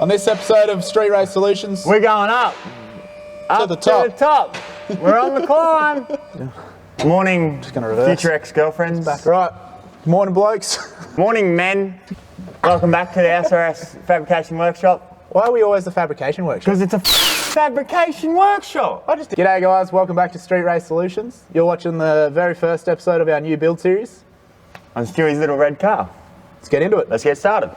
On this episode of Street Race Solutions, we're going up. To the top. We're on the climb. Morning, future ex-girlfriends. Back. Right. Morning, blokes. Morning, men. Welcome back to the SRS Fabrication Workshop. Why are we always the fabrication workshop? Because it's a fabrication workshop. G'day guys, welcome back to Street Race Solutions. You're watching the very first episode of our new build series. On Stewie's little red car. Let's get into it. Let's get started.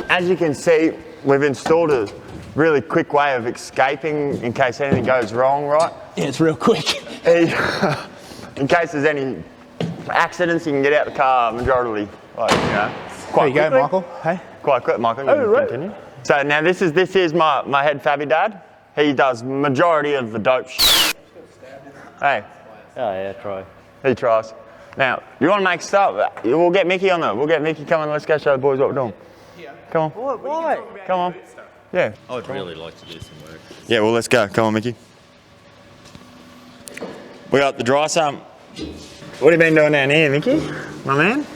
As you can see, we've installed a really quick way of escaping in case anything goes wrong, right? Yeah, it's real quick. In case there's any accidents, you can get out the car majority, like, you know, quite there you quickly. go, Michael. Hey. Quite quick, Michael. You can continue. So now this is my head fabby dad. He does majority of the dope shit. Hey. Oh yeah, try. He tries. Now, you want to make stuff? We'll get Micky on there. We'll get Micky. Come on, let's go show the boys what we're doing. Come on. Why? Come on. Yeah. I'd really like to do some work. Yeah, well, let's go. Come on, Micky. We got the Dry Sump. What have you been doing down here, Micky? My man?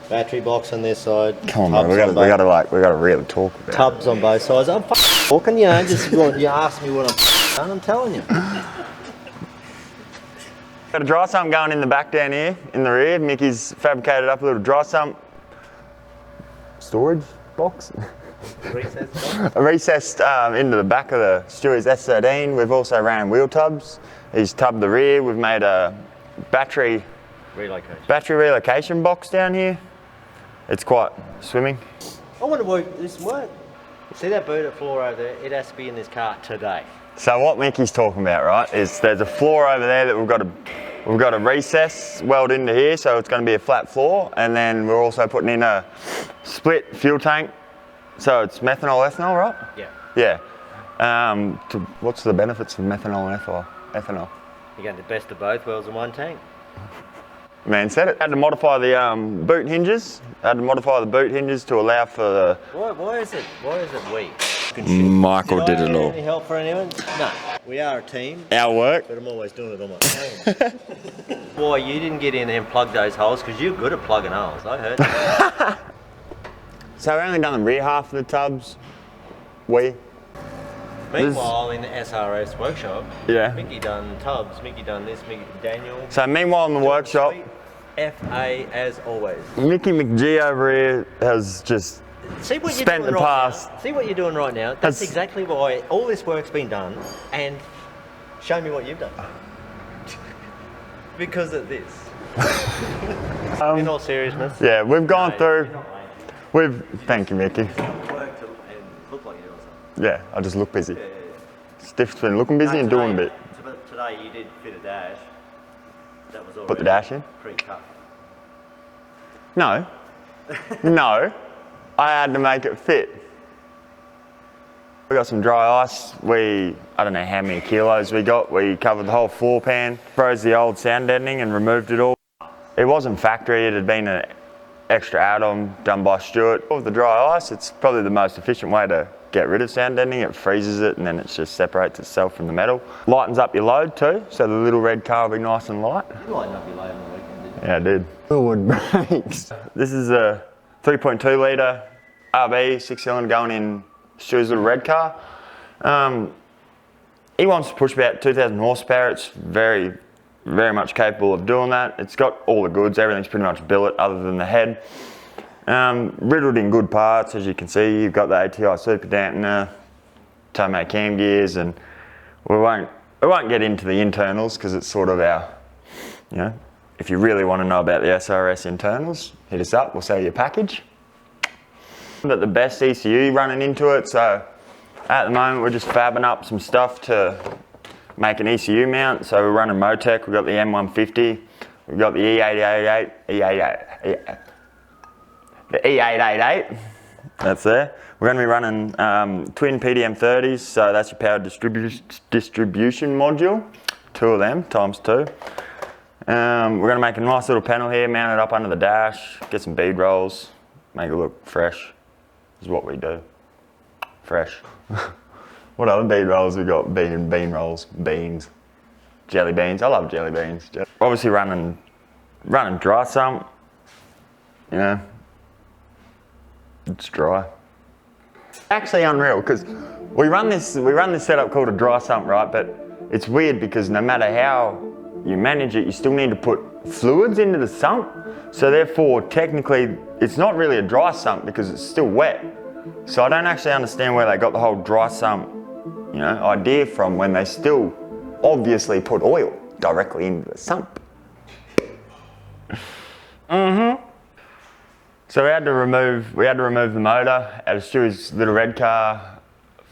Battery box on this side. Come on, bro. We gotta really talk about it. Tubs on both sides. I'm talking, you know, just you ask me what I'm done, I'm telling you. Got a Dry Sump going in the back down here, in the rear. Micky's fabricated up a little Dry Sump storage box. Recessed into the back of the Stewie's S13. We've also ran wheel tubs. He's tubbed the rear. We've made a battery relocation box down here. It's quite swimming. I want to work this work. See that boot floor over there? It has to be in this car today. So what Micky's talking about, right, is there's a floor over there that we've got a recess weld into here, so it's going to be a flat floor, and then we're also putting in a split fuel tank. So it's methanol, ethanol, right? Yeah. Yeah. What's the benefits of methanol and ethanol? You're getting the best of both worlds in one tank. Man said it. Had to modify the boot hinges. Had to modify the boot hinges to allow for the... Why is it we? Michael did it all. Any help for anyone? No. We are a team. Our work. But I'm always doing it on my own. Boy, you didn't get in there and plug those holes because you're good at plugging holes. I heard. So we've only done the rear half of the tubs. Meanwhile, in the SRS workshop, yeah. Micky done tubs, Micky done this, Micky Daniel. So meanwhile in the workshop, FA as always. Micky McG over here has just spent the past. See what you're doing right now. That's exactly why all this work's been done, and show me what you've done. Because of this. In all seriousness. Yeah, we've gone through. Thank you, Micky. Yeah, I just look busy. Stiff's been looking busy and doing a bit. Today you did fit a dash. That was all. Put the dash in? Pre-cut. No. No. I had to make it fit. We got some dry ice. I don't know how many kilos we got. We covered the whole floor pan, froze the old sound deadening and removed it all. It wasn't factory, it had been an extra add-on done by Stuart. With the dry ice, it's probably the most efficient way to get rid of sound deadening. It freezes it and then it just separates itself from the metal. Lightens up your load too, so the little red car will be nice and light. You lightened up your load on the weekend, didn't you? Yeah, I did. Forward brakes. This is a 3.2 litre RB 6-cylinder going in Stuart's little red car. He wants to push about 2,000 horsepower. It's very, very much capable of doing that. It's got all the goods. Everything's pretty much billet other than the head. Riddled in good parts, as you can see. You've got the ATI super dampener, Tomei cam gears, and we won't get into the internals because it's sort of our, you know, if you really want to know about the SRS internals, hit us up, we'll sell you a package. But the best ECU running into it, so at the moment we're just fabbing up some stuff to make an ECU mount. So we're running Motec, we've got the M150, we've got the E888, that's there. We're going to be running twin PDM30s, so that's your power distribution module, 2 of them, times 2. We're going to make a nice little panel here, mount it up under the dash, get some bead rolls, make it look fresh, is what we do. Fresh. What other bead rolls we got? Bean rolls, beans, jelly beans. I love jelly beans. Obviously running Dry Sump, you know, It's dry. Actually unreal, because we run this setup called a dry sump, right? But it's weird because no matter how you manage it, you still need to put fluids into the sump. So therefore, technically, it's not really a dry sump because it's still wet. So I don't actually understand where they got the whole dry sump, you know, idea from when they still obviously put oil directly into the sump. So we had to remove the motor out of Stewie's little red car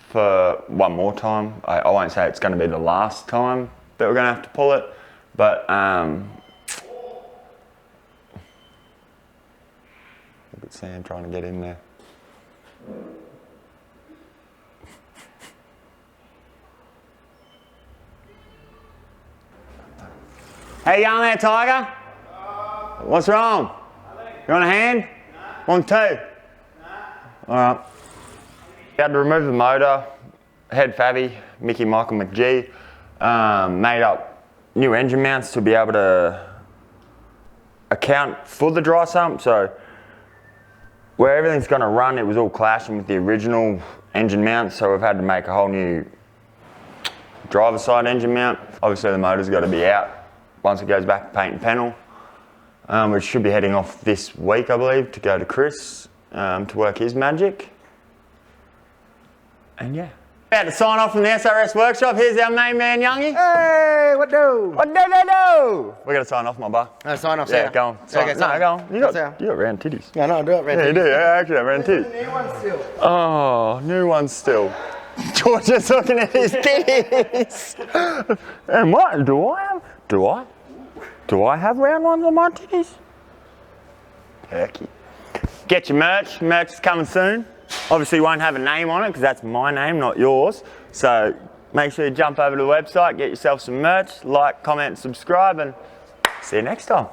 for one more time. I won't say it's going to be the last time that we're going to have to pull it, but look at Sam trying to get in there. How you going there, Tiger? What's wrong? You want a hand? Want two? Alright. We had to remove the motor, head Fabby, Micky, Michael, McG, made up new engine mounts to be able to account for the dry sump. So where everything's going to run, it was all clashing with the original engine mount, so we've had to make a whole new driver side engine mount. Obviously the motor's got to be out once it goes back to paint and panel. Which should be heading off this week, I believe, to go to Chris to work his magic. And yeah. About to sign off from the SRS workshop. Here's our main man, Youngie. Hey, what do? What do? We're going to sign off, my bar. No, sign off, Yeah, go on. Okay, no, go on. You got round titties. Yeah, no, I'll do it, Yeah, you do. Yeah, actually, round titties. New one still. Oh, new one still. George is looking at his titties. And what? Do I have? Do I have round ones on my titties? Turkey. Get your merch. Merch is coming soon. Obviously won't have a name on it because that's my name, not yours. So make sure you jump over to the website, get yourself some merch, like, comment, subscribe, and see you next time.